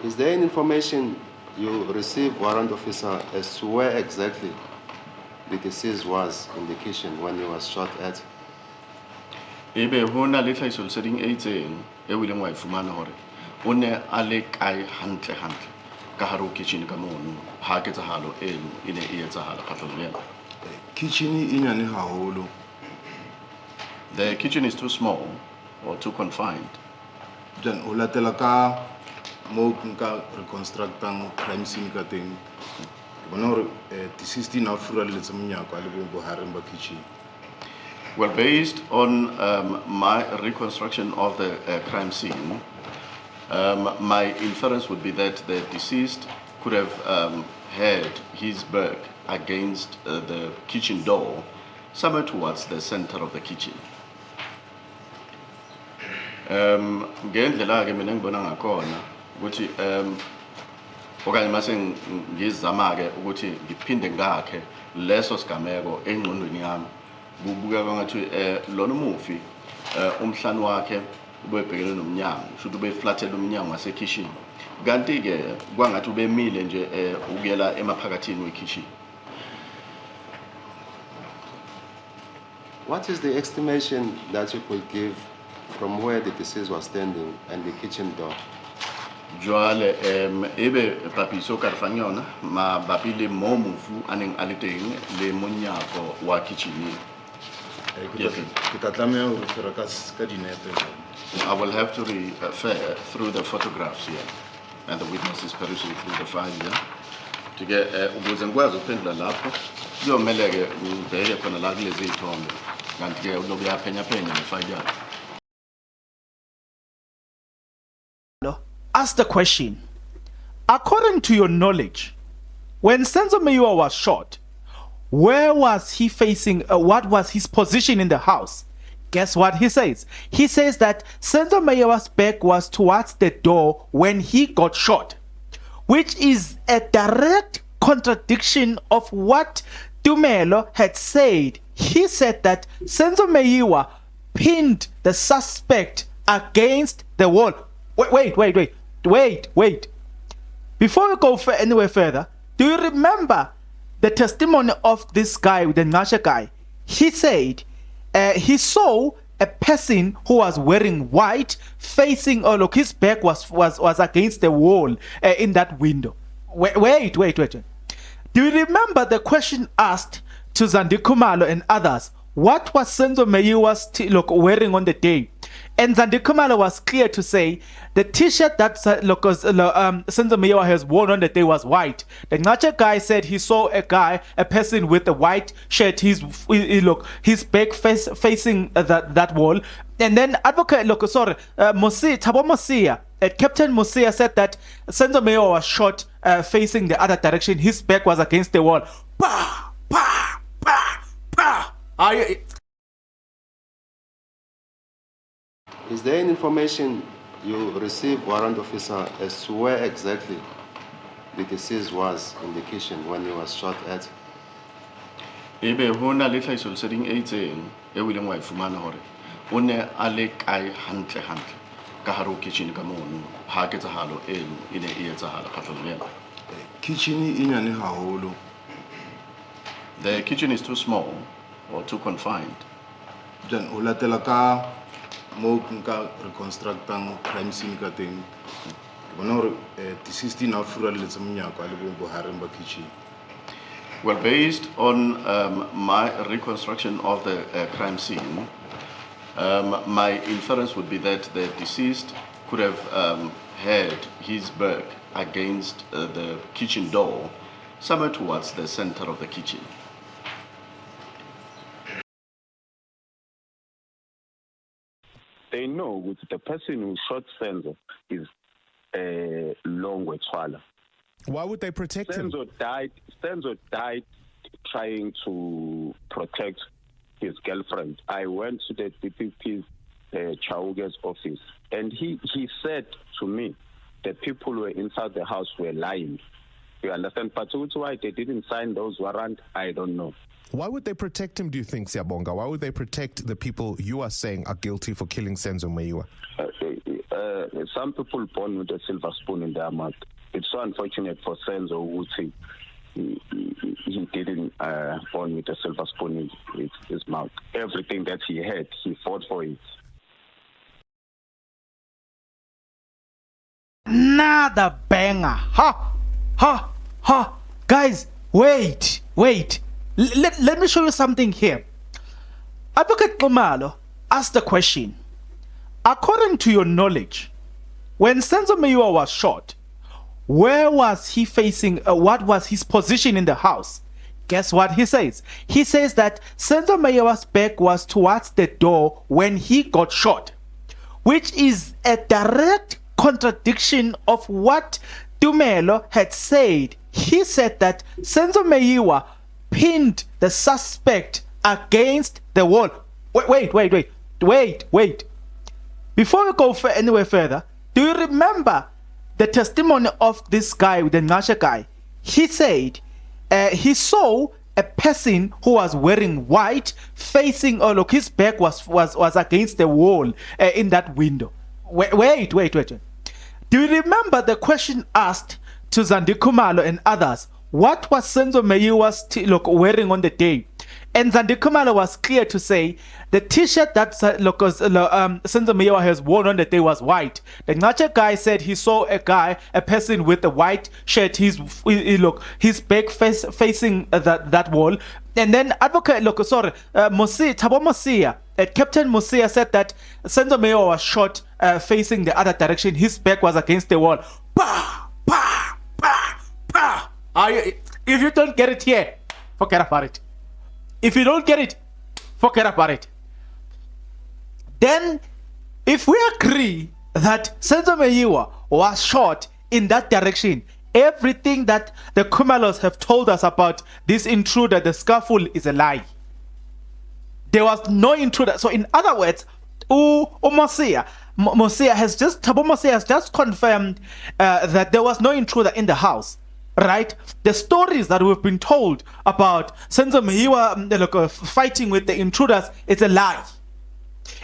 Is there any information you received, warrant officer, as to where exactly the deceased was in the kitchen when he was shot at? Ebe hona le tlhahiso leseding e itseng e wileng wa e fumana hore o ne a le kae hantle ka hare ho kitchen ka mono ha ketsahalo eno e ne e etsahala kgahlano le yena. Kitchen e nyane haholo. The kitchen is too small or too confined. Then o latela ka mo nka reconstructang crime scene ka teng. Ke bona hore deceased na fura le tsa monyako a le bo hareng ba kitchen. Well, based on my reconstruction of the crime scene, my inference would be that the deceased could have had his back against the kitchen door, somewhere towards the center of the kitchen. Ngendlela ke mina ngibona ngakhona ukuthi okanye mase ngizama ke ukuthi ngiphinde ngakhe leso sigameko engqondweni yami kubuka ngathi lona umufi umhlani wakhe ubebhekene nomnyango should ube flathela umnyango wase kitchen kanti ke kwangathi ubemile nje ukuyela emaphakathini we kitchen. What is the estimation that you could give from where the deceased was standing and the kitchen door? Joale ebe papiso ka fanyona ma bapile mo mofu aneng a le teng le monyako wa kitchen. I will have to refer through the photographs here and the witnesses perusing through the file here to get ukuze ngikwazi ukuphendula lapho kuyomele ke ngibheke khona la kulezi izithombe kanti ke ulobe yaphenya ngefile yakhe. Ask the question. According to your knowledge, when Senzo Meyiwa was shot, where was he facing? What was his position in the house? Guess what he says? He says that Senzo Meyiwa's back was towards the door when he got shot, which is a direct contradiction of what Tumelo had said. He said that Senzo Meyiwa pinned the suspect against the wall. Wait. Before we go anywhere further, do you remember the testimony of this guy, the Ngasha guy? He said he saw a person who was wearing white facing, look, his back was against the wall in that window. Wait. Do you remember the question asked to Zandi Tumelo and others? What was Senzo Meyiwa wearing on the day? And Zandi Tumelo was clear to say the t-shirt that Senzo Meyiwa has worn on the day was white. The Ngacha guy said he saw a person with a white shirt, his back facing that wall. And then advocate, Mosia, Captain Mosia said that Senzo Meyiwa was shot facing the other direction. His back was against the wall. Pa! Is there any information you received, warrant officer, as to where exactly the deceased was in the kitchen when he was shot at? Ebe hona le tlhahiso leseding e itseng e wileng wa e fumana hore o ne a le kae hantle ka hare ho kitchen ka mono ha ketsahalo eno e ne e etsahala kgahlano le yena. Kitchen e nyane haholo. The kitchen is too small or too confined. Then o latela ka mo nka reconstructang crime scene ka teng. Ke bona hore deceased na fura le tsa monyako a le bo hareng ba kitchen. Well, based on my reconstruction of the crime scene, my inference would be that the deceased could have had his back against the kitchen door, somewhere towards the center of the kitchen. They know with the person who shot Senzo is Longwe Twala. Why would they protect him? Senzo died trying to protect his girlfriend. I went to the DPP's Chauge's office, and he said to me the people who were inside the house were lying. You understand? But why they didn't sign those warrants, I don't know. Why would they protect him, do you think, Siabonga? Why would they protect the people you are saying are guilty for killing Senzo Meyiwa? some people born with a silver spoon in their mouth. It's so unfortunate for Senzo Wuti. He didn't born with a silver spoon in his mouth. Everything that he had, he fought for it. Another banger. Ha. Guys, wait. Let me show you something here. Advocate Tumelo asked the question. According to your knowledge, when Senzo Meyiwa was shot, where was he facing? What was his position in the house? Guess what he says? He says that Senzo Meyiwa's back was towards the door when he got shot, which is a direct contradiction of what Tumelo had said. He said that Senzo Meyiwa pinned the suspect against the wall. Wait. Before we go anywhere further, do you remember the testimony of this guy, the Ngasha guy? He said he saw a person who was wearing white facing, his back was against the wall in that window. Wait. Do you remember the question asked to Zandi Mthoko and others? What was Senzo Meyiwa wearing on the day? And Zandi Mthoko was clear to say the t-shirt that Senzo Meyiwa has worn on the day was white. The Ngasha guy said he saw a person with a white shirt, his back facing that wall. And then Advocate Mosia, Captain Mosia said that Senzo Meyiwa was shot facing the other direction. His back was against the wall. If you don't get it here, forget about it. If you don't get it, forget about it. Then, if we agree that Senzo Meyiwa was shot in that direction, everything that the Tumelos have told us about this intruder, the scuffle, is a lie. There was no intruder. So, in other words, Mosia has just confirmed that there was no intruder in the house. Right? The stories that we've been told about Senzo Meyiwa fighting with the intruders, it's a lie.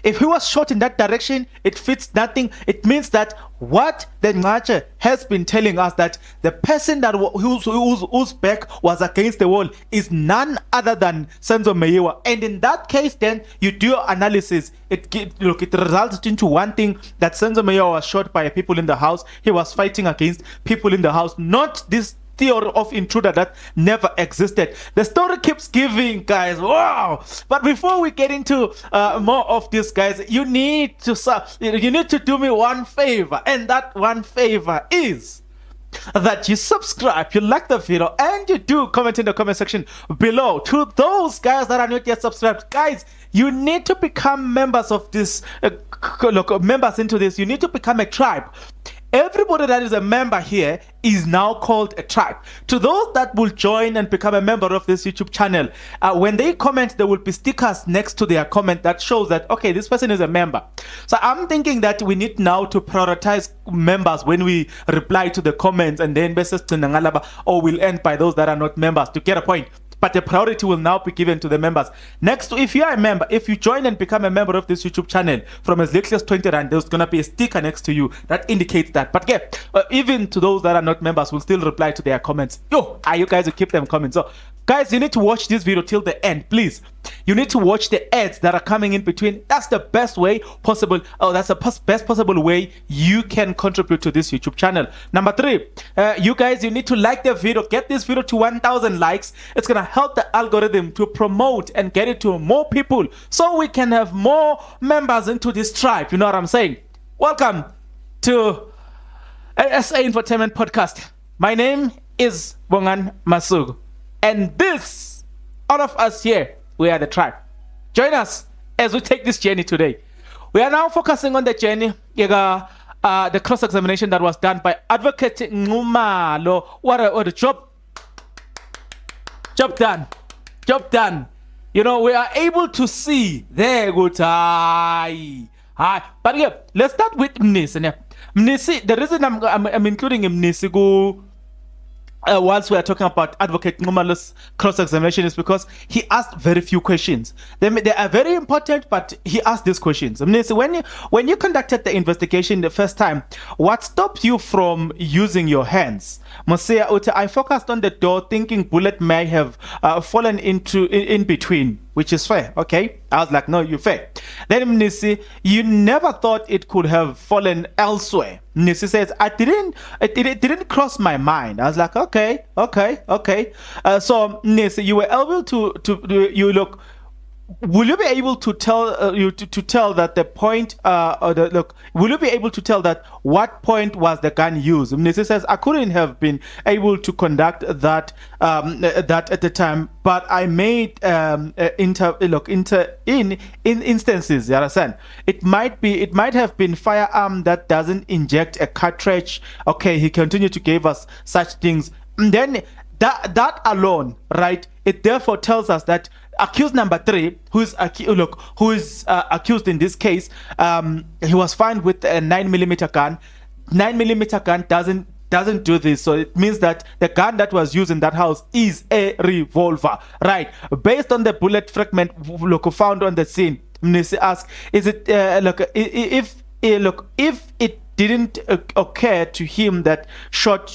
If he was shot in that direction, it fits nothing. It means that what the Ngasha has been telling us, that the person that whose back was against the wall is none other than Senzo Meyiwa. And in that case, then you do your analysis. It results into one thing, that Senzo Meyiwa was shot by people in the house. He was fighting against people in the house, not this theory of intruder that never existed. The story keeps giving, guys. Wow! But before we get into more of this, guys, you need to do me one favor, and that one favor is that you subscribe, you like the video, and you do comment in the comment section below. To those guys that are not yet subscribed, guys, you need to become members of this, members into this. You need to become a tribe. Everybody that is a member here is now called a tribe. To those that will join and become a member of this YouTube channel, when they comment, there will be stickers next to their comment that shows that, okay, this person is a member. So I'm thinking that we need now to prioritize members when we reply to the comments, and then we'll end by those that are not members to get a point. But the priority will now be given to the members. Next, if you are a member, if you join and become a member of this YouTube channel from as little as 20 rand, there's going to be a sticker next to you that indicates that. But yeah, even to those that are not members, we'll still reply to their comments. You guys will keep them coming. So guys, you need to watch this video till the end, please. You need to watch the ads that are coming in between. That's the best way possible. That's the best possible way you can contribute to this YouTube channel. Number 3, you guys, you need to like the video. Get this video to 1,000 likes. It's going to help the algorithm to promote and get it to more people, so we can have more members into this tribe. You know what I'm saying? Welcome to SA Infotainment Podcast. My name is Bongan Masugu. And this, all of us here, we are the tribe. Join us as we take this journey today. We are now focusing on the journey, the cross-examination that was done by Advocate Tumelo. What a job. Job done. You know, we are able to see there good. But yeah, let's start with Mnisi. Mnisi, the reason I'm including Mnisi whilst we are talking about Advocate Nxumalo's cross-examination is because he asked very few questions. They are very important, but he asked these questions. I mean, so when you conducted the investigation the first time, what stopped you from using your hands? Mosia Uta, I focused on the door thinking bullet may have fallen in between, which is fair, okay? I was like, no, you're fair. Then Mnisi, you never thought it could have fallen elsewhere. Mnisi says, it didn't cross my mind. I was like, okay. So Mnisi, you were able to you look. Will you be able to tell to tell that the point will you be able to tell that what point was the gun used? Mnisi says, I couldn't have been able to conduct that that at the time, but I made in instances, you understand? It might have been firearm that doesn't inject a cartridge. Okay, he continued to give us such things. And then that alone, right? It therefore tells us that accused number 3, who is accused in this case, he was found with a 9mm gun. 9mm gun doesn't do this, so it means that the gun that was used in that house is a revolver, right? Based on the bullet fragment found on the scene, Mnisi asks, is it if it didn't occur to him that shot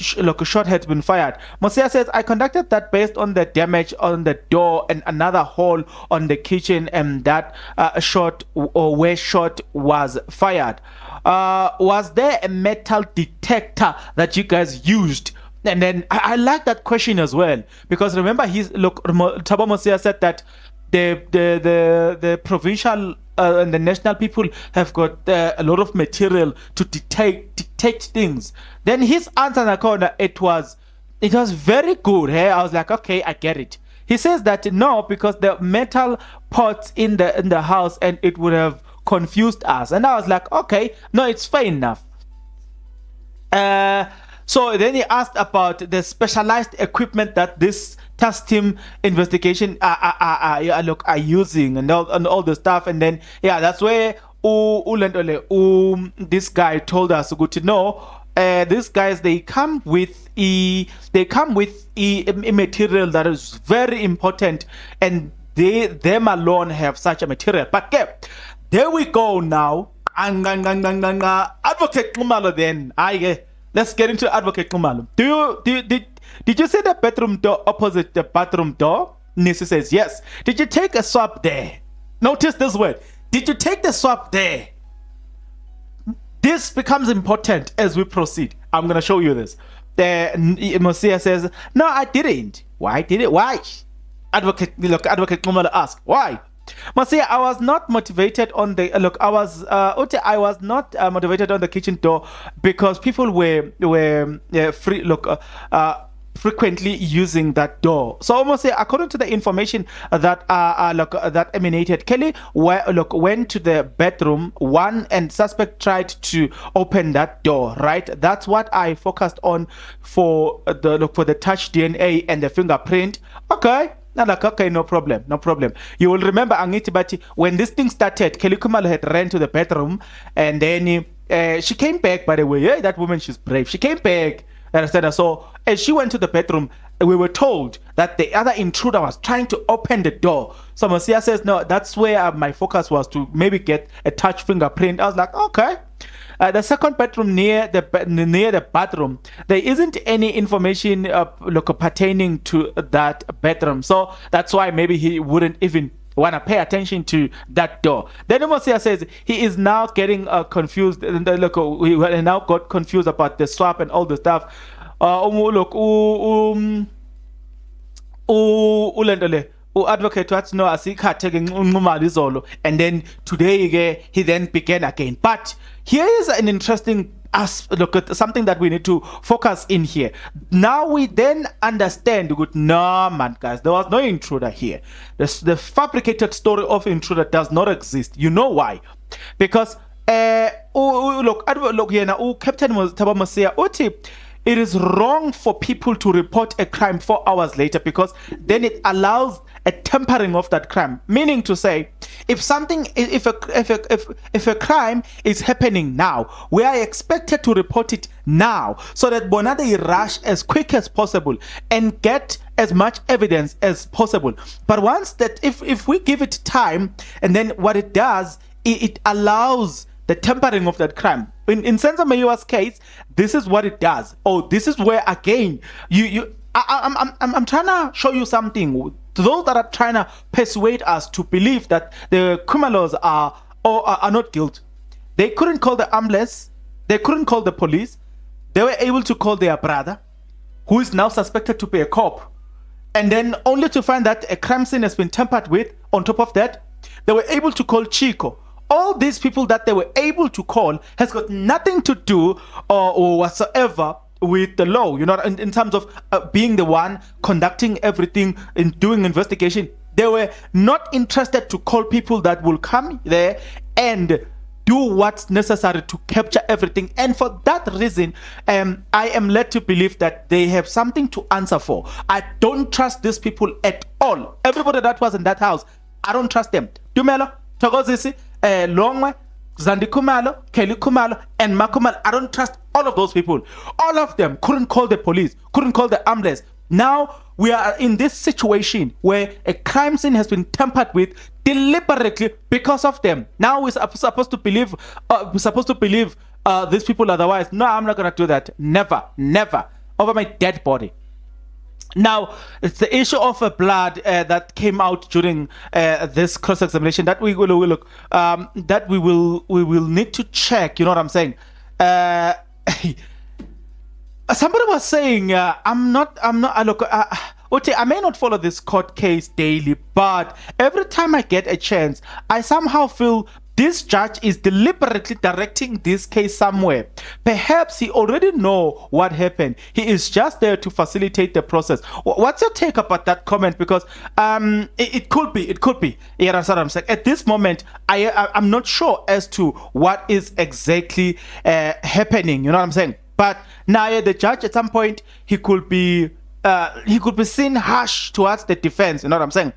had been fired. Mosia says, I conducted that based on the damage on the door and another hole on the kitchen, and that shot or where shot was fired. Was there a metal detector that you guys used? And then I like that question as well, because remember Thabo Mosia said that the provincial and the national people have got a lot of material to detect things. Then his answer in the corner, it was very good. Hey? I was like, okay, I get it. He says that no, because the metal pots in the house and it would have confused us. And I was like, okay, no, it's fair enough. So then he asked about the specialized equipment that this task team investigation are using and all the stuff. And then that's where this guy told us good to know. These guys, they come with a material that is very important, and them alone have such a material. But there we go now. Advocate Tumelo then. Let's get into Advocate Tumelo. Did you see the bedroom door opposite the bathroom door? Nisi says yes. Did you take a swab there? Notice this word. Did you take the swab there? This becomes important as we proceed. I'm going to show you this. Mosia says, no, I didn't. Why did it? Why? Advocate Tumelo asks, why? Mosia, I was not motivated on the I was not motivated on the kitchen door because people were frequently using that door. So almost according to the information that that emanated, Kelly went to the bedroom one, and suspect tried to open that door, right? That's what I focused on for the touch DNA and the fingerprint. Okay. Okay, no problem. You will remember, Angiti Bati, when this thing started, Kelly Khumalo had ran to the bedroom, and then she came back, by the way. Yeah, that woman, she's brave. She came back. So as she went to the bedroom, we were told that the other intruder was trying to open the door. So Mosia says, no, that's where my focus was, to maybe get a touch fingerprint. I was like, okay. The second bedroom near the bathroom, there isn't any information pertaining to that bedroom. So that's why maybe he wouldn't even want to pay attention to that door. Then Mosia says he is now getting confused. He now got confused about the swap and all the stuff. Advocate Watno Asika taking Nxumalo, and then today he then began again. But here is an interesting look at something that we need to focus in here. Now we then understand, no man guys, there was no intruder here. The fabricated story of intruder does not exist. You know why? Because Captain Thabo Mosia, it is wrong for people to report a crime 4 hours later, because then it allows a tempering of that crime. Meaning to say, if a crime is happening now, we are expected to report it now, so that Bonade rush as quick as possible and get as much evidence as possible. But once that, if we give it time, and then what it does, it allows the tempering of that crime. In Senzo Mayowa's case, this is what it does. Oh, this is where again I'm trying to show you something. To those that are trying to persuade us to believe that the Tumelos are not guilty, they couldn't call the ambulance, they couldn't call the police. They were able to call their brother, who is now suspected to be a cop, and then only to find that a crime scene has been tampered with. On top of that, they were able to call Chico. All these people that they were able to call has got nothing to do or whatsoever with the law, you know, in terms of being the one conducting everything and doing investigation. They were not interested to call people that will come there and do what's necessary to capture everything. And for that reason, I am led to believe that they have something to answer for. I don't trust these people at all. Everybody that was in that house, I don't trust them. Tumelo, Thokozisi, Longwe, Zandi Khumalo, Kelly Khumalo, and Makhumalo. I don't trust all of those people. All of them couldn't call the police, couldn't call the ambulance. Now we are in this situation where a crime scene has been tampered with deliberately because of them. Now we're supposed to believe these people otherwise. No, I'm not gonna do that. Never, never. Over my dead body. Now, it's the issue of blood that came out during this cross-examination that we will look that we will need to check. You know what I'm saying? Somebody was saying, I'm not. Look, I may not follow this court case daily, but every time I get a chance, I somehow feel this judge is deliberately directing this case somewhere. Perhaps he already know what happened. He is just there to facilitate the process. What's your take about that comment? Because it could be. Yeah, that's what I'm saying. At this moment, I'm not sure as to what is exactly happening. You know what I'm saying? But now the judge, at some point, he could be seen harsh towards the defense. You know what I'm saying?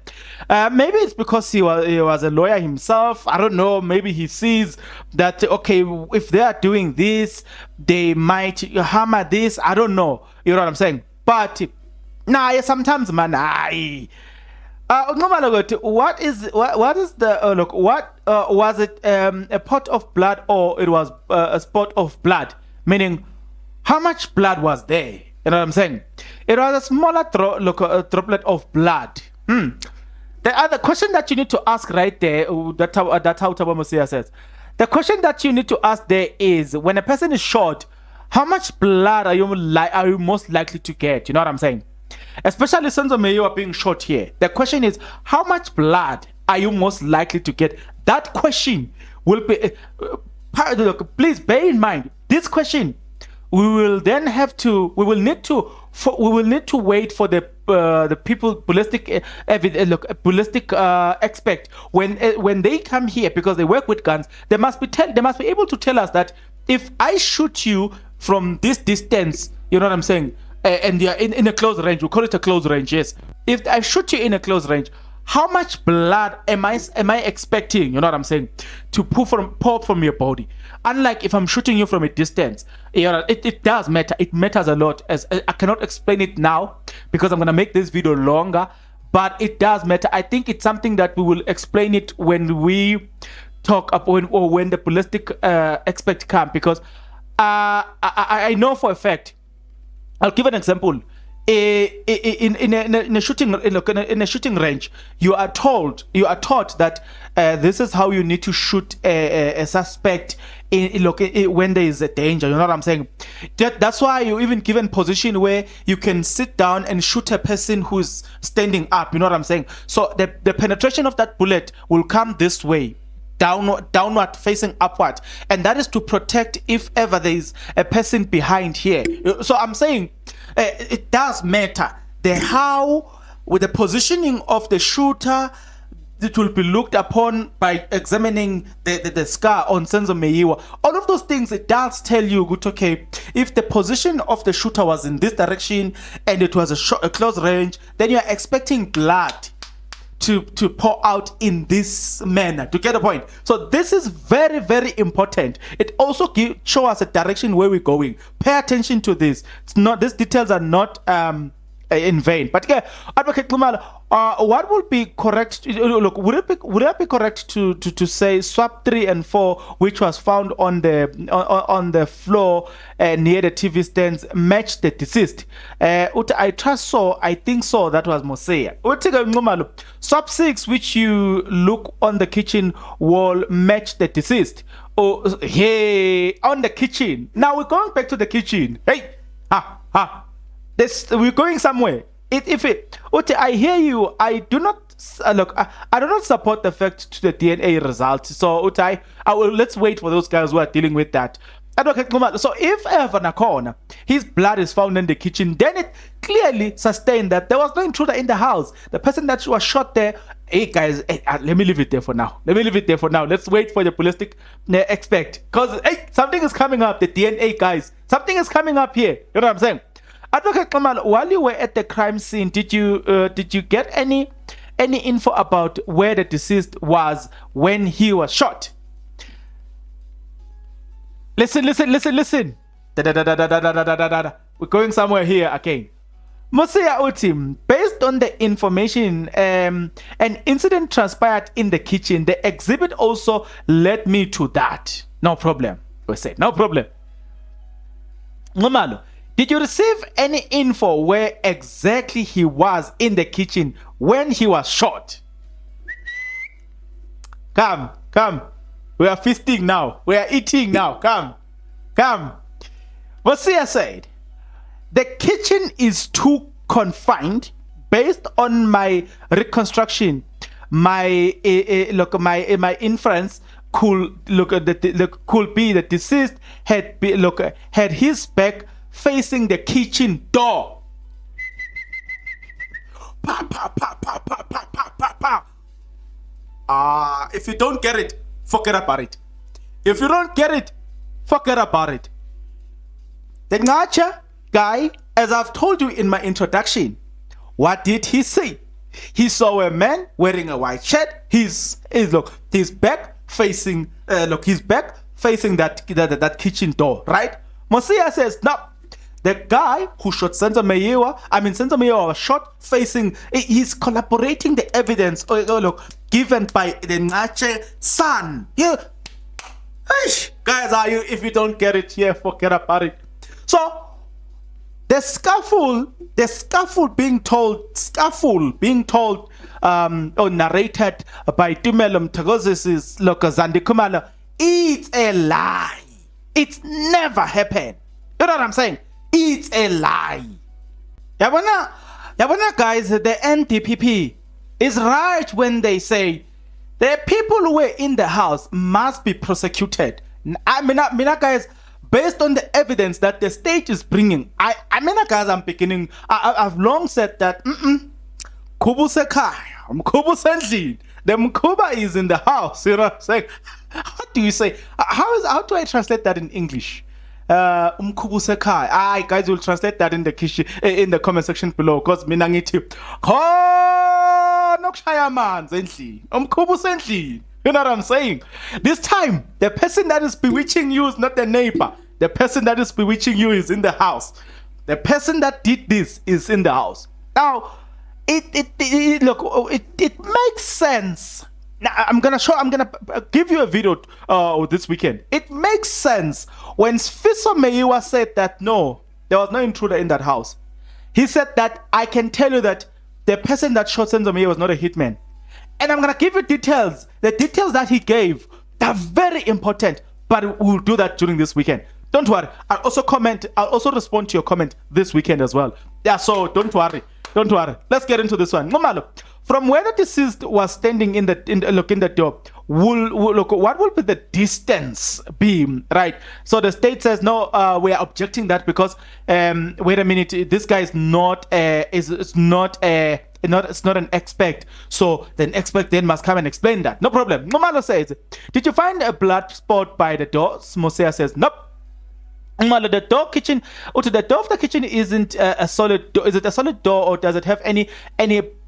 Maybe it's because he was a lawyer himself. I don't know. Maybe he sees that, okay, if they are doing this, they might hammer this. I don't know. You know what I'm saying? But sometimes, man, what is the look? What was it? A pot of blood, or it was a spot of blood? Meaning, how much blood was there? You know what I'm saying? It was a smaller droplet of blood. The other question that you need to ask right there, that's how Mosia says. The question that you need to ask there is, when a person is shot, how much blood are you most likely to get? You know what I'm saying? Especially since you are being shot here. The question is, how much blood are you most likely to get? That question will be. Please bear in mind this question. We will need to wait for the people ballistic expert when they come here, because they work with guns. They must be able to tell us that if I shoot you from this distance, you know what I'm saying, and you're in a close range, we call it a close range. Yes, if I shoot you in a close range, how much blood am I expecting, you know what I'm saying, to pour from your body? Unlike if I'm shooting you from a distance, you know, it does matter. It matters a lot. As I cannot explain it now because I'm gonna make this video longer, but it does matter. I think it's something that we will explain it when we talk about when the ballistic expert come, because I know for a fact. I'll give an example. In a shooting range, you are taught that this is how you need to shoot a suspect when there is a danger. You know what I'm saying? That's why you even given position where you can sit down and shoot a person who's standing up. You know what I'm saying? So the penetration of that bullet will come this way, downward facing upward, and that is to protect if ever there is a person behind here. So I'm saying it does matter how, with the positioning of the shooter, it will be looked upon by examining the scar on Senzo Meyiwa. All of those things, it does tell you, good, okay, if the position of the shooter was in this direction and it was a close range, then you are expecting blood to pour out in this manner, to get a point. So this is very, very important. It also show us a direction where we're going. Pay attention to this. It's not, these details are not in vain. But yeah, Advocate Tumelo, what would be correct? Look, would it be correct to say swap 3 and 4, which was found on the floor near the TV stands, match the deceased? I think so. That was Mosia. Swap 6, which you look on the kitchen wall, match the deceased. Oh, hey, on the kitchen. Now we're going back to the kitchen. Hey, we're going somewhere. I hear you. I do not look. I do not support the fact to the DNA result. So let's wait for those guys who are dealing with that. So if ever Nakona, his blood is found in the kitchen, then it clearly sustained that there was no intruder in the house. The person that was shot there. Hey guys, let me leave it there for now. Let's wait for the ballistic expert, because something is coming up. The DNA guys, something is coming up here. You know what I'm saying? Advocate Tumelo, while you were at the crime scene, did you get any info about where the deceased was when he was shot? Listen. We're going somewhere here again. Mosia Utim, based on the information, an incident transpired in the kitchen. The exhibit also led me to that. No problem. We said no problem. Tumelo, did you receive any info where exactly he was in the kitchen when he was shot? Come. We are feasting now. We are eating now. Come. Mosia said, the kitchen is too confined. Based on my reconstruction, my inference could be the deceased had his back facing the kitchen door. If you don't get it, forget about it. If you don't get it, forget about it. The Ngacha guy, as I've told you in my introduction, what did he see? He saw a man wearing a white shirt. His back facing that kitchen door, right? Mosia says, no. The guy who shot Senzo Meyiwa was shot facing, he's collaborating the evidence given by the Ngache son. Guys, if you don't get it here, forget about it. So, the scuffle being told, or narrated by Tumelo Mthoko Zandi Mthoko, it's a lie. It's never happened. You know what I'm saying? It's a lie. Yabona guys, the NDPP is right when they say the people who were in the house must be prosecuted. Guys, based on the evidence that the state is bringing, I've long said that the Mkuba is in the house. You know what I'm saying? What do you say? How do I translate that in English? Guys will translate that in the comment section below, because minangiti you know what I'm saying? This time the person that is bewitching you is not the neighbor. The person that is bewitching you is in the house. The person that did this is in the house. Now it makes sense. Now I'm gonna give you a video this weekend. It makes sense when Sfiso Meyiwa said that no, there was no intruder in that house. He said that I can tell you that the person that shot Senzo Meyiwa was not a hitman. And I'm gonna give you details. The details that he gave, they're very important, but we'll do that during this weekend. Don't worry. I'll also respond to your comment this weekend as well. Yeah, so don't worry. Let's get into this one. Tumelo, from where the deceased was standing in the door, what will be the distance be, right? So the state says no, we are objecting that because wait a minute, this guy is not it's not an expect. So then expect then must come and explain that. No problem. Nomalo says, did you find a blood spot by the door? Mosia says, nope. The door kitchen, or to the door of the kitchen isn't a solid door. Is it a solid door, or does it have any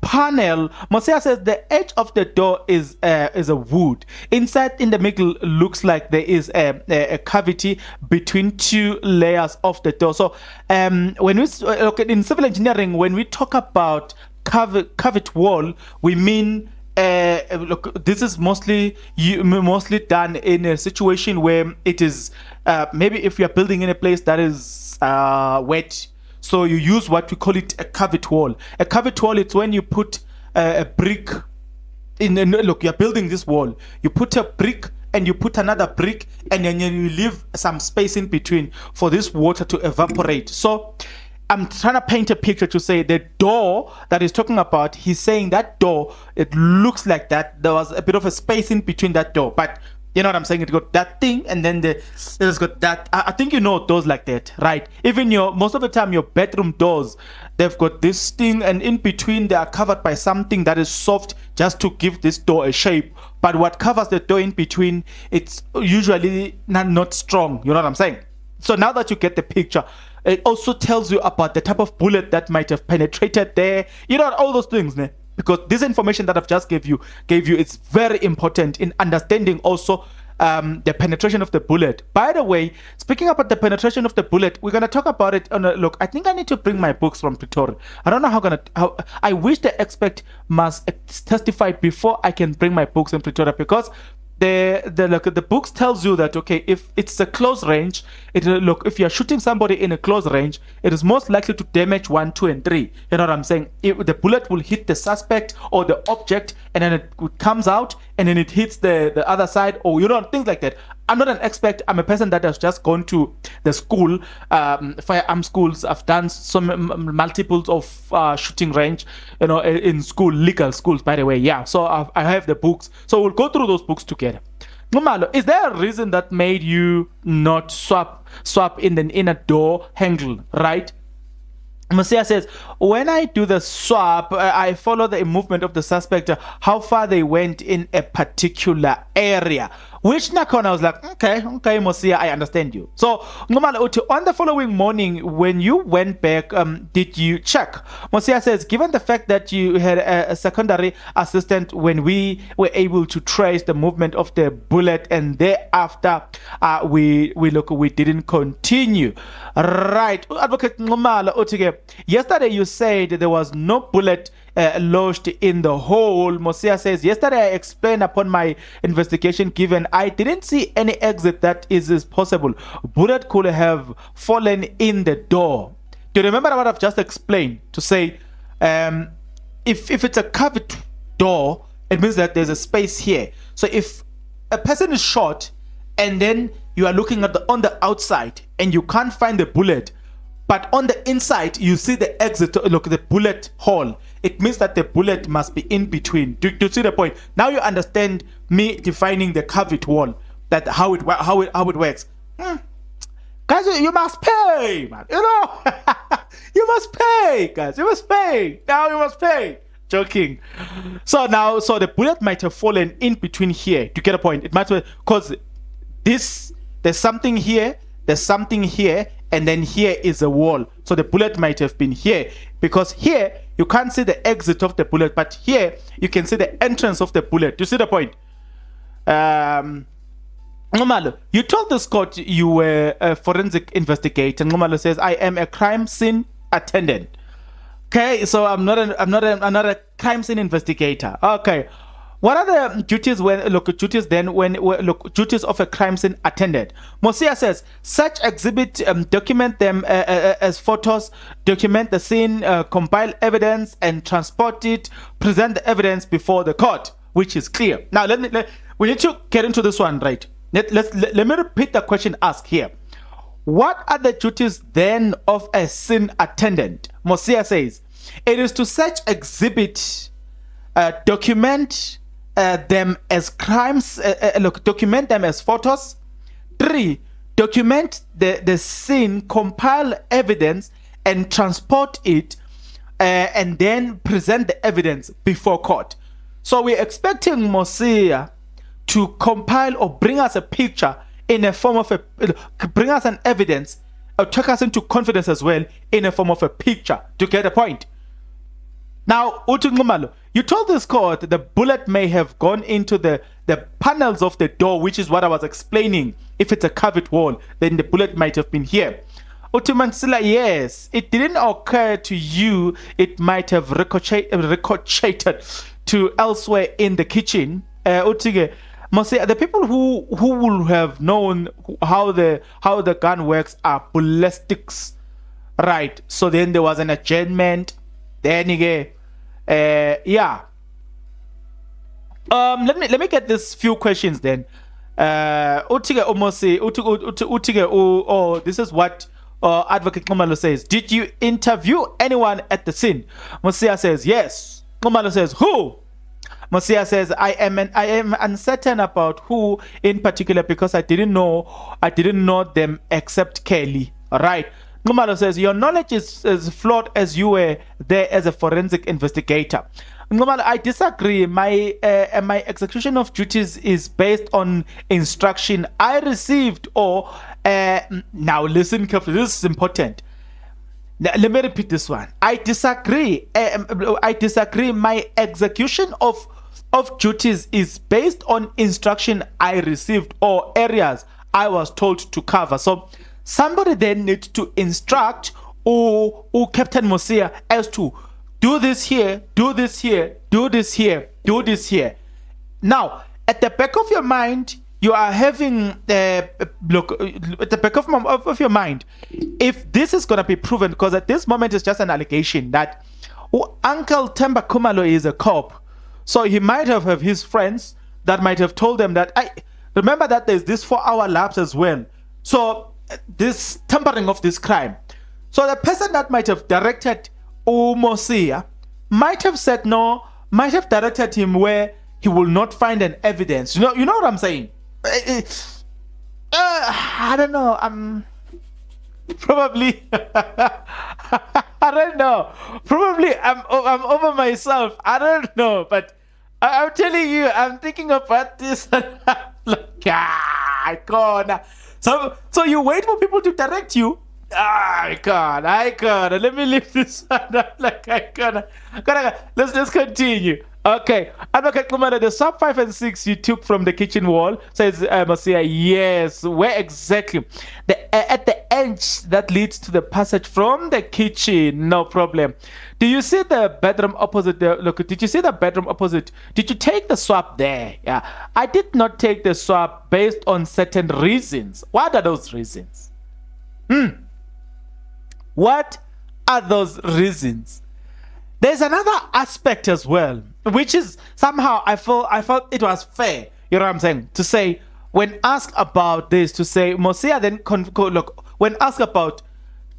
panel? Mosia says the edge of the door is a wood. Inside in the middle looks like there is a cavity between two layers of the door. So when we look in civil engineering, when we talk about cavity wall, we mean look, this is mostly done in a situation where it is maybe if you are building in a place that is wet, so you use what we call it a cavity wall. A cavity wall, it's when you put a brick in. Look, you're building this wall, you put a brick and you put another brick, and then you leave some space in between for this water to evaporate. So I'm trying to paint a picture to say the door that he's talking about, he's saying that door, it looks like that there was a bit of a space in between that door, but you know what I'm saying, it got that thing, and then it's got that. I think you know doors like that, right? Even most of the time your bedroom doors, they've got this thing, and in between they are covered by something that is soft just to give this door a shape. But what covers the door in between, it's usually not strong. You know what I'm saying? So now that you get the picture, it also tells you about the type of bullet that might have penetrated there. You know, all those things, né? Because this information that I've just gave you is very important in understanding also the penetration of the bullet. By the way, speaking about the penetration of the bullet, we're going to talk about it on a look. I think I need to bring my books from Pretoria. I don't know how I wish the expert must testify before I can bring my books in Pretoria, because the books tells you that, okay, if it's a close range, if you're shooting somebody in a close range, it is most likely to damage 1, 2, and 3. You know what I'm saying? The bullet will hit the suspect or the object, and then it comes out, and then it hits the other side, or things like that. I'm not an expert. I'm a person that has just gone to the school, firearm schools. I've done some multiples of shooting range, in school, legal schools, by the way. Yeah, so I have the books. So we'll go through those books together. Ngumalo, is there a reason that made you not swap in the inner door handle, right? Mosia says, when I do the swap, I follow the movement of the suspect, how far they went in a particular area. Which Nakon, I was like, okay, Mosia, I understand you. So, on the following morning, when you went back, did you check? Mosia says, given the fact that you had a secondary assistant, when we were able to trace the movement of the bullet, and thereafter, we didn't continue. Right. Advocate Ngumalo, yesterday you said there was no bullet lodged in the hole. Mosia says, yesterday I explained upon my investigation given I didn't see any exit that is possible. Bullet could have fallen in the door. Do you remember what I've just explained? To say, if it's a covered door, it means that there's a space here. So if a person is shot and then you are looking at on the outside and you can't find the bullet, but on the inside you see the exit, the bullet hole, it means that the bullet must be in between. Do you see the point? Now you understand me defining the cavity wall, that how it works. Guys, you must pay, man. You must pay, guys. You must pay. Now you must pay. Joking. So the bullet might have fallen in between here. Do you get a point? It might be because there's something here, and then here is a wall. So the bullet might have been here, because here you can't see the exit of the bullet, but here you can see the entrance of the bullet. Do you see the point? Ngumalo, you told this court you were a forensic investigator. Ngumalo says, I am a crime scene attendant. Okay, so I'm not a crime scene investigator. Okay. What are the duties duties of a crime scene attendant? Mosia says, such exhibit, document them as photos, document the scene, compile evidence, and transport it, present the evidence before the court, which is clear. Now, we need to get into this one, right? Let me repeat the question asked here. What are the duties then of a scene attendant? Mosia says, it is to search exhibit, document them as crimes, document them as photos. 3, document the scene, compile evidence, and transport it. and then present the evidence before court. So we're expecting Mosia to compile or bring us a picture in a form of bring us an evidence, or take us into confidence as well in a form of a picture, to get a point. Now, Utu, you told this court the bullet may have gone into the panels of the door, which is what I was explaining. If it's a covered wall, then the bullet might have been here. Utumansila, yes, it didn't occur to you. It might have ricocheted to elsewhere in the kitchen. Utige, Mosia, the people who will have known how the gun works are ballistics, right? So then there was an adjournment. Then again, yeah. Let me get this few questions then. Utige Omosi, Utige, oh, this is what Advocate Tumelo says. Did you interview anyone at the scene? Mosia says yes. Tumelo says who? Mosia says I am uncertain about who in particular, because I didn't know them except Kelly. All right. Tumelo says your knowledge is as flawed as you were there as a forensic investigator. Tumelo, I disagree. My execution of duties is based on instruction I received, or now listen carefully. This is important. Now, let me repeat this one. I disagree. I disagree. My execution of duties is based on instruction I received or areas I was told to cover. So somebody then needs to instruct or Captain Mosia as to do this here, do this here, do this here, do this here. Now, at the back of your mind, you are having look at the back of your mind, if this is going to be proven, because at this moment it's just an allegation that Uncle Themba Khumalo is a cop, so he might have his friends that might have told them that. I remember that there's this 4-hour lapse as well, so this tampering of this crime. So the person that might have directed Mosia might have said no, might have directed him where he will not find an evidence. You know what I'm saying? I don't know. Probably I don't know. Probably I'm over myself. I don't know, but I'm telling you, I'm thinking about this. Like, I can't. So you wait for people to direct you. I can't. Let me leave this one. Like, I can't. Let's continue. Okay, Advocate Tumelo, the sub 5 and 6 you took from the kitchen wall, says Mosia. Yes, where exactly? At the edge that leads to the passage from the kitchen. No problem. Do you see the bedroom opposite there? Look, did you see the bedroom opposite? Did you take the swab there? Yeah, I did not take the swab based on certain reasons. What are those reasons? What are those reasons? There's another aspect as well, which is somehow I felt it was fair, you know what I'm saying, to say, when asked about this, to say, Mosia then, look, when asked about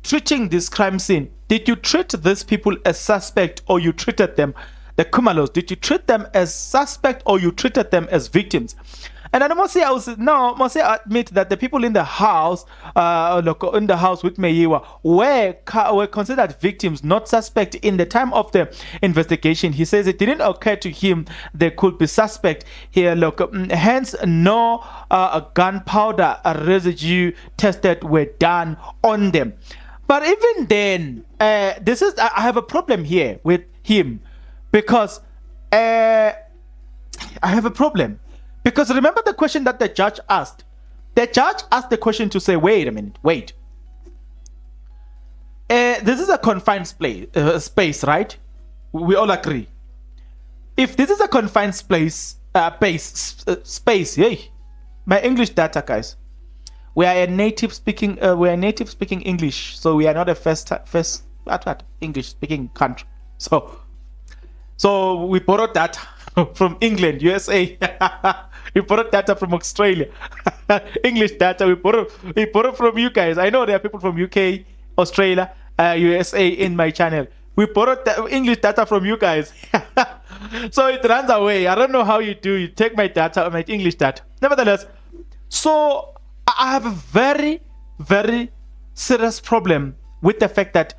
treating this crime scene, did you treat these people as suspect, or you treated them, the Khumalos, did you treat them as suspect, or you treated them as victims? And then Mosia admit that the people in the house, in the house with Meyiwa, were considered victims, not suspect in the time of the investigation. He says it didn't occur to him they could be suspect here. Hence no gunpowder residue tested were done on them. But even then, I have a problem here with him, because I have a problem. Because remember the question that the judge asked. The judge asked the question to say, wait a minute, wait. This is a confined space, right? We all agree. If this is a confined space, hey, my English data, guys. We are a native speaking English, so we are not a first English speaking country. So we borrowed data from England, USA. We borrowed data from Australia. English data we borrow from you guys. I know there are people from UK, Australia, USA in my channel. We borrowed English data from you guys. So it runs away. I don't know how you do. You take my data, my English data. Nevertheless, so I have a very, very serious problem with the fact that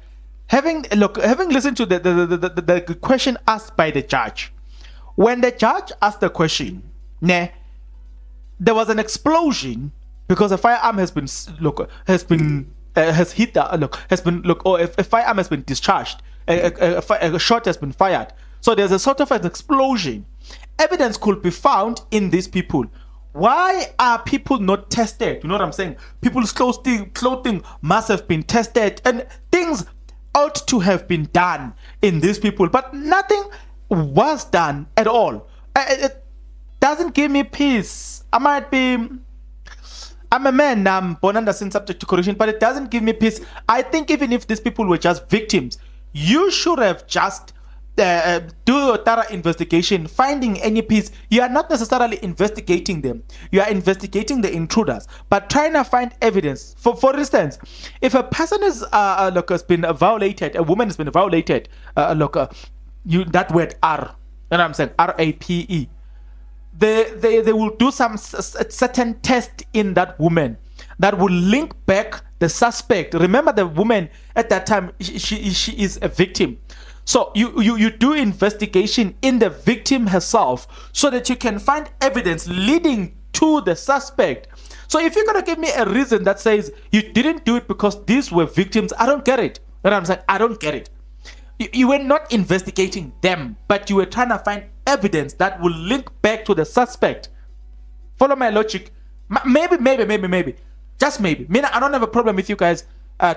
having listened to the question asked by the judge, when the judge asked the question, there was an explosion because a firearm has been or a firearm has been discharged, a shot has been fired. So there's a sort of an explosion. Evidence could be found in these people. Why are people not tested? You know what I'm saying? People's clothing must have been tested, and things ought to have been done in these people, but nothing was done at all. It doesn't give me peace. I'm a man, I'm born under sin, subject to correction, but it doesn't give me peace. I think even if these people were just victims, you should have just do a thorough investigation, finding any piece. You are not necessarily investigating them. You are investigating the intruders, but trying to find evidence. For instance, if a person is has been violated, a woman has been violated, that word R, and I'm saying RAPE. They will do some certain test in that woman that will link back the suspect. Remember, the woman at that time, she is a victim. So you do investigation in the victim herself so that you can find evidence leading to the suspect. So if you're gonna give me a reason that says you didn't do it because these were victims, I don't get it. You know what I'm saying? I don't get it. You were not investigating them, but you were trying to find evidence that will link back to the suspect. Follow my logic. Maybe. Just maybe. I don't have a problem with you guys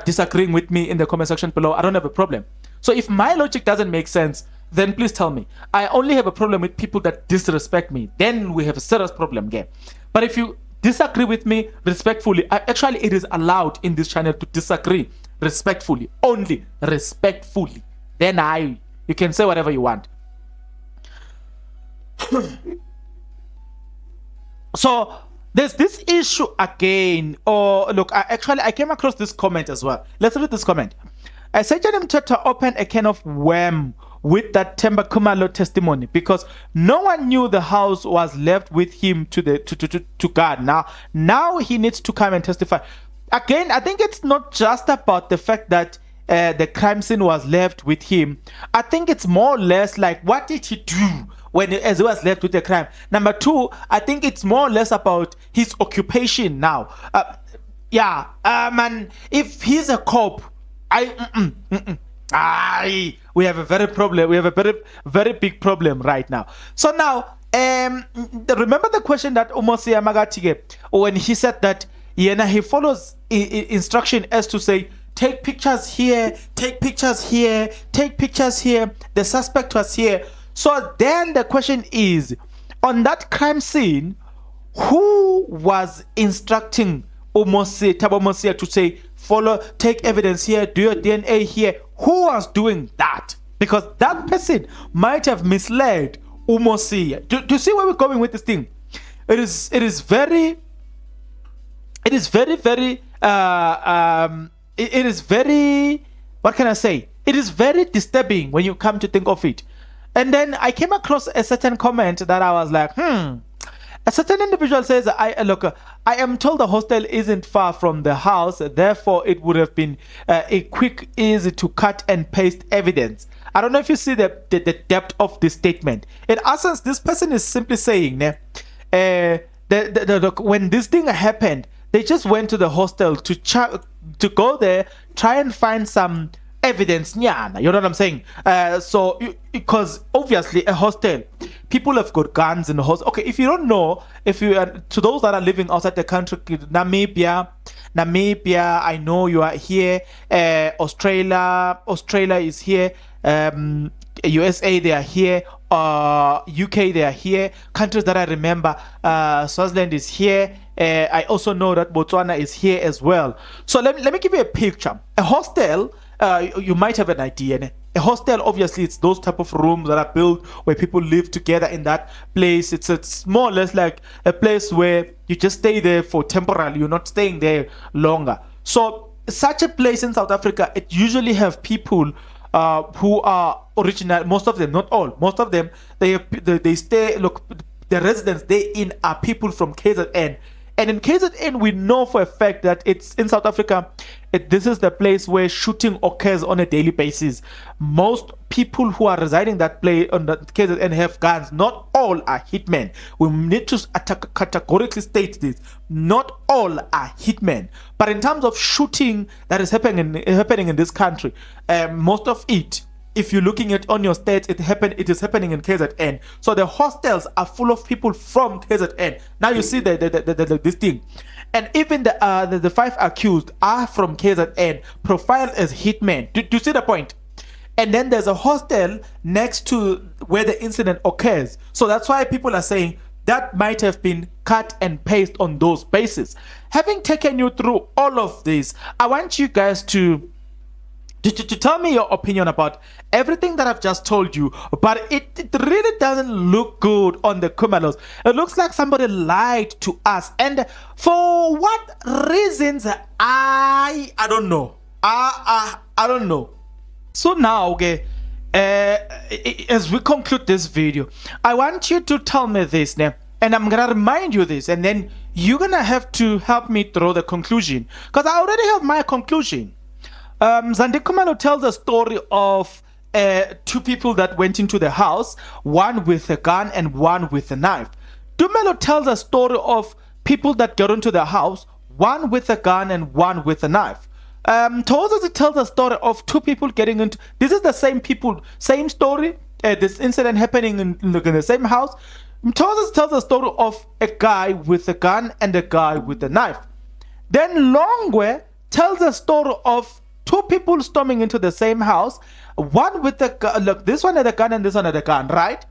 disagreeing with me in the comment section below. I don't have a problem. So if my logic doesn't make sense, then please tell me. I only have a problem with people that disrespect me. Then we have a serious problem again. But if you disagree with me respectfully, actually it is allowed in this channel to disagree respectfully. Only respectfully. Then you can say whatever you want. So there's this issue again. I came across this comment as well. Let's read this comment. Zandi Mthoko opened a can of worm with that Themba Khumalo testimony because no one knew the house was left with him to God. Now he needs to come and testify. Again, I think it's not just about the fact that the crime scene was left with him. I think it's more or less like, what did he do as he was left with the crime? Number two, I think it's more or less about his occupation now. Man, if he's a cop, we have a very big problem right now. So now, remember the question that Mosia Magatige, when he said that he follows instruction as to say, take pictures here, take pictures here, take pictures here. The suspect was here. So then the question is, on that crime scene, who was instructing Thabo Mosia to say, take evidence here, do your DNA here? Who was doing that? Because that person might have misled Mosia. Do you see where we're going with this thing? It is very, what can I say? It is very disturbing when you come to think of it. And then I came across a certain comment that I was like, A certain individual says, I am told the hostel isn't far from the house, therefore it would have been a quick, easy to cut and paste evidence. I don't know if you see the depth of this statement. In essence, this person is simply saying, when this thing happened, they just went to the hostel to go there, try and find some evidence. You know what I'm saying? Because obviously a hostel, people have got guns in the hostel. Okay, if you don't know, if you are, to those that are living outside the country, Namibia, I know you are here. Australia is here. USA, they are here. UK, they are here. Countries that I remember, Swaziland is here. I also know that Botswana is here as well. So let me give you a picture. A hostel, you might have an idea. A hostel, obviously, it's those type of rooms that are built where people live together in that place. It's more or less like a place where you just stay there for temporarily. You're not staying there longer. So such a place in South Africa, it usually have people who are original. Most of them, not all. Most of them, they stay. Look, the residents they in are people from KZN. And in KZN, we know for a fact that it's in South Africa, this is the place where shooting occurs on a daily basis. Most people who are residing that place on the KZN have guns. Not all are hitmen. We need to categorically state this. Not all are hitmen. But in terms of shooting that is happening in this country, most of it, if you're looking at on your stats, it is happening in KZN. So the hostels are full of people from KZN. Now you see this thing. And even the 5 accused are from KZN, profiled as hitmen. Do you see the point? And then there's a hostel next to where the incident occurs. So that's why people are saying that might have been cut and paste on those bases. Having taken you through all of this, I want you guys to tell me your opinion about everything that I've just told you, but it really doesn't look good on the Tumelos. It looks like somebody lied to us, and for what reasons, I don't know. I don't know. So now, okay, as we conclude this video, I want you to tell me this now, and I'm gonna remind you this, and then you're gonna have to help me through the conclusion, because I already have my conclusion. Zandi Tumelo tells a story of 2 people that went into the house, one with a gun and one with a knife. Tumelo tells a story of people that got into the house, one with a gun and one with a knife. Tozosi tells a story of 2 people getting into. This is the same people, same story. This incident happening in the same house. Tozosi tells a story of a guy with a gun and a guy with a knife. Then Longwe tells a story of 2 people storming into the same house, one with a gun. Look, this one had a gun and this one had a gun, right?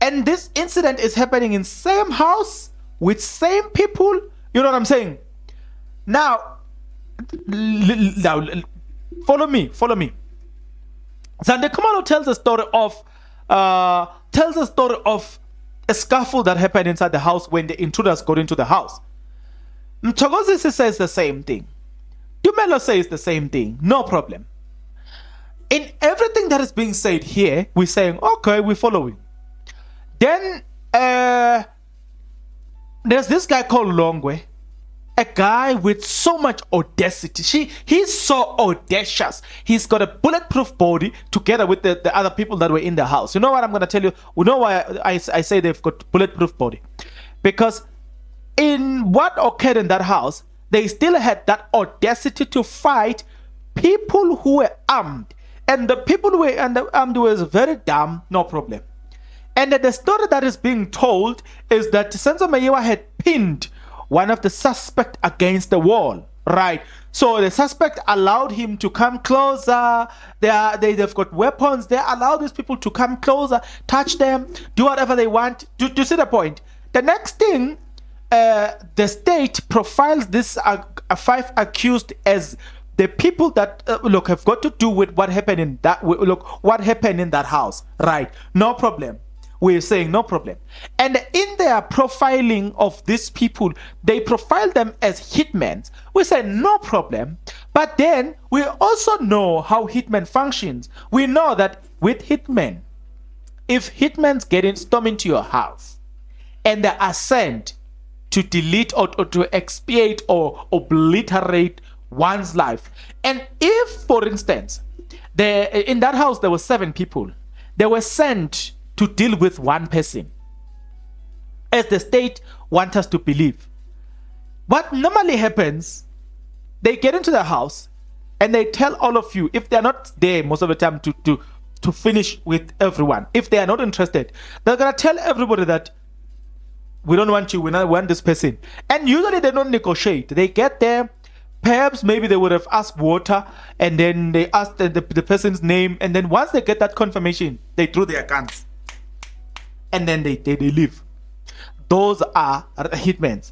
And this incident is happening in same house with same people. You know what I'm saying? Now, follow me. Zandi Tumelo tells a story of a scuffle that happened inside the house when the intruders got into the house. Mthokozisi says the same thing. Tumelo says the same thing. No problem. In everything that is being said here, we're saying, okay, we're following. Then there's this guy called Longwe, a guy with so much audacity. He's so audacious. He's got a bulletproof body together with the other people that were in the house. You know what I'm going to tell you? You know why I say they've got bulletproof body? Because in what occurred in that house, they still had that audacity to fight people who were armed. And the people who were armed was very dumb, no problem. And the story that is being told is that Senzo Mayiwa had pinned one of the suspects against the wall, right? So the suspect allowed him to come closer. They've got weapons. They allow these people to come closer, touch them, do whatever they want. Do you see the point? The next thing, the state profiles this 5 accused as the people that have got to do with what happened in that house, right? No problem. We're saying no problem. And in their profiling of these people, they profile them as hitmen. We say no problem. But then we also know how hitmen functions. We know that with hitmen, if hitmen storm into your house and they are sent to delete or to expiate or obliterate one's life, and if, for instance, in that house there were 7 people, they were sent to deal with 1 person, as the state wants us to believe. What normally happens, they get into the house and they tell all of you, if they're not there most of the time to finish with everyone, if they are not interested, they're gonna tell everybody that we don't want you, we don't want this person. And usually they don't negotiate. They get there, perhaps maybe they would have asked water, and then they asked the person's name, and then once they get that confirmation, they throw their guns and then they leave. Those are hitmen.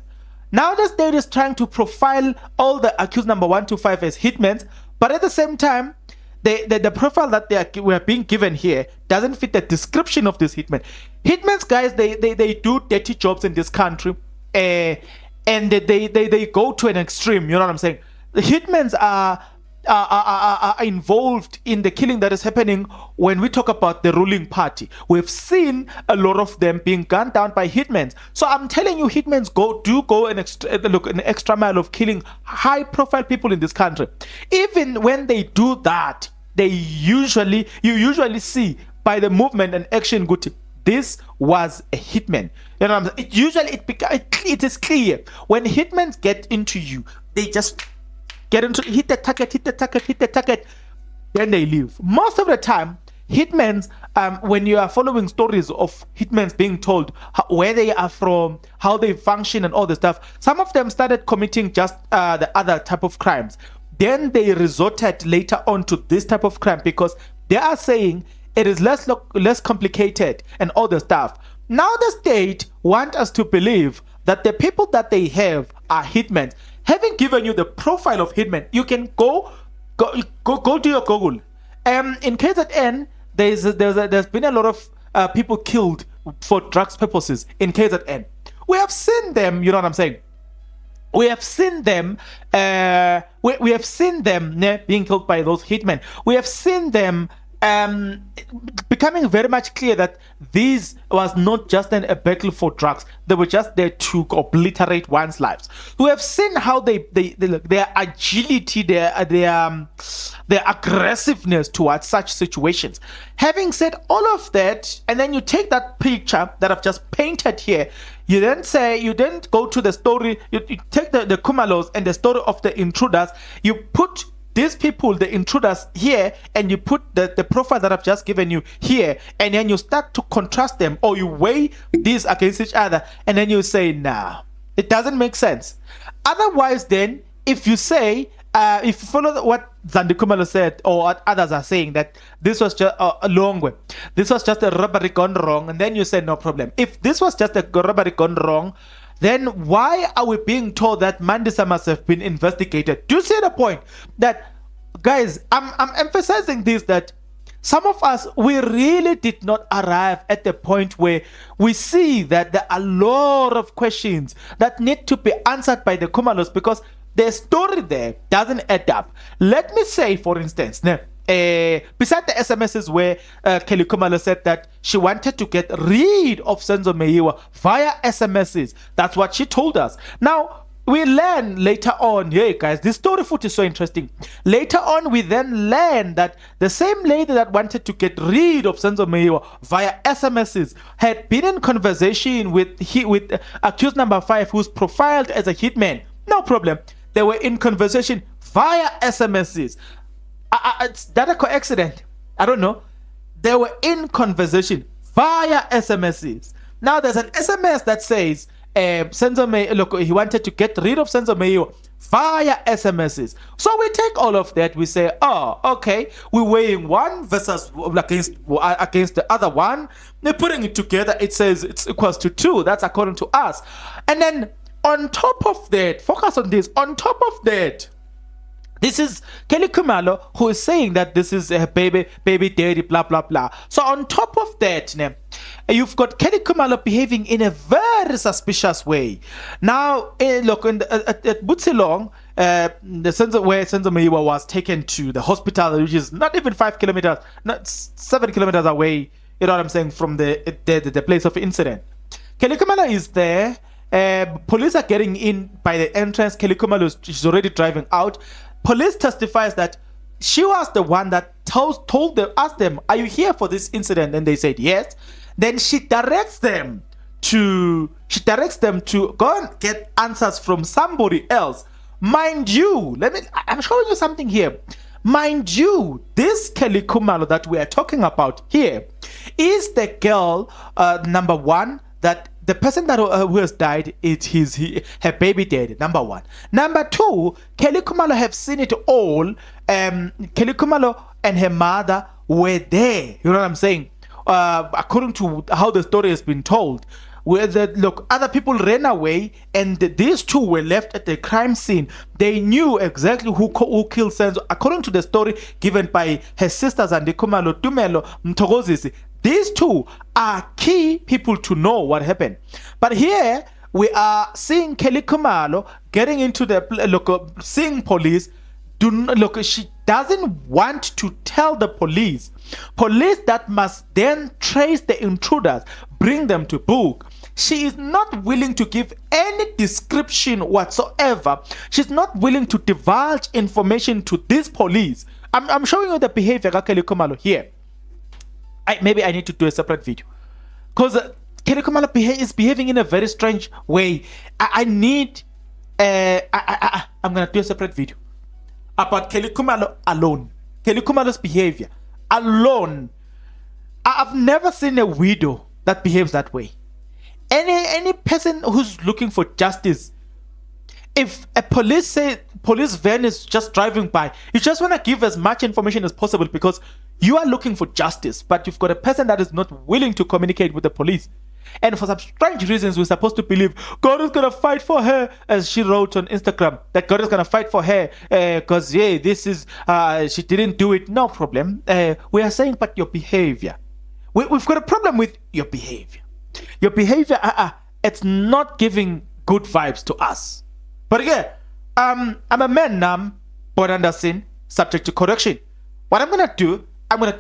Now the state is trying to profile all the accused number 1 to 5 as hitmen, but at the same time, the profile that we are being given here doesn't fit the description of this hitman. Hitmen, guys, they do dirty jobs in this country, and they go to an extreme. You know what I'm saying? The hitmen are are involved in the killing that is happening when we talk about the ruling party. We've seen a lot of them being gunned down by hitmen. So I'm telling you, hitmen do go an extra mile of killing high-profile people in this country. Even when they do that, you usually see by the movement and action good. This was a hitman. You know what I'm saying? It is clear when hitmen get into you, they just get into hit the target, then they leave. Most of the time, hitmen, when you are following stories of hitmen being told where they are from, how they function, and all the stuff, some of them started committing just the other type of crimes. Then they resorted later on to this type of crime because they are saying it is less complicated and all the stuff. Now the state want us to believe that the people that they have are hitmen. Having given you the profile of hitmen, you can go to your Google. In KZN, there's been a lot of people killed for drugs purposes in KZN. We have seen them. You know what I'm saying? We have seen them. We have seen them being killed by those hitmen. We have seen them becoming very much clear that this was not just a battle for drugs. They were just there to obliterate one's lives. We have seen how they look, their agility, their aggressiveness towards such situations. Having said all of that, and then you take that picture that I've just painted here, you then go to the story, you take the Kumalos and the story of the Intruders, you put these people, the Intruders, here, and you put the profile that I've just given you here, and then you start to contrast them, or you weigh these against each other, and then you say, nah, it doesn't make sense. Otherwise, then, if you say, if you follow what Zandi Tumelo said, or what others are saying, that this was just a long way, this was just a robbery gone wrong, and then you say, no problem. If this was just a robbery gone wrong, then why are we being told that Mandisa must have been investigated? Do you see the point? That, guys, I'm emphasizing this, that some of us, we really did not arrive at the point where we see that there are a lot of questions that need to be answered by the Kumalos because the story there doesn't add up. Let me say, for instance, beside the SMSs where Kelly Kumalo said that she wanted to get rid of Senzo Meyiwa via SMSs. That's what she told us. Now, we learn later on, hey guys, this story foot is so interesting. Later on, we then learn that the same lady that wanted to get rid of Senzo Meyiwa via SMSs had been in conversation with accused number 5, who's profiled as a hitman. No problem. They were in conversation via SMSs. Is that a coincidence? I don't know. They were in conversation via SMSs. Now there's an SMS that says Senzo Meyiwa, look, he wanted to get rid of Senzo Meyiwa via SMSs. So we take all of that, we say, oh, okay, we're weighing one versus against the other one. They're putting it together, it says it's equals to 2. That's according to us. And then on top of that, focus on this, on top of that, this is Kelly Kumalo who is saying that this is a baby daddy, blah, blah, blah. So on top of that, you've got Kelly Kumalo behaving in a very suspicious way. Now, look, at Butsilong, where Senzo Meyiwa was taken to the hospital, which is not even 5 kilometers, not 7 kilometers away, you know what I'm saying, from the place of incident. Kelly Kumalo is there. Police are getting in by the entrance. Kelly Kumalo is already driving out. Police testifies that she was the one that asked them, are you here for this incident? And they said yes. Then she directs them to go and get answers from somebody else. Mind you, I'm showing you something here. Mind you, this Kelly Kumalo that we are talking about here is the girl, number 1, that the person that who has died is her baby daddy, number 1. Number 2, Kelly Kumalo have seen it all. Kelly Kumalo and her mother were there. You know what I'm saying? According to how the story has been told, where other people ran away and these two were left at the crime scene. They knew exactly who killed Senzo. According to the story given by her sisters Zandi Tumelo, Mthoko. These two are key people to know what happened. But here we are seeing Kelly Kumalo getting into seeing police, she doesn't want to tell the police that must then trace the intruders, bring them to book. She is not willing to give any description whatsoever. She's not willing to divulge information to these police. I'm showing you the behavior of Kelly Khumalo here. Maybe I need to do a separate video, because Kelly Khumalo is behaving in a very strange way. I'm gonna do a separate video about Kelly Khumalo alone. Kelly Khumalo's behavior alone. I've never seen a widow that behaves that way. Any person who's looking for justice, if a police van is just driving by, you just want to give as much information as possible because you are looking for justice, but you've got a person that is not willing to communicate with the police. And for some strange reasons, we're supposed to believe God is going to fight for her, as she wrote on Instagram, that God is going to fight for her because, she didn't do it. No problem. We are saying, but your behavior. We've got a problem with your behavior. Your behavior, it's not giving good vibes to us. But again, I'm a man now, born under sin, subject to correction. What I'm going to do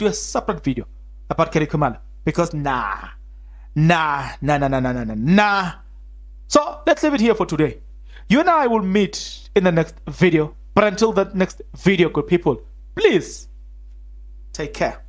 a separate video about Kelly Khumalo, because nah. So let's leave it here for today. You and I will meet in the next video. But until the next video, good people, please take care.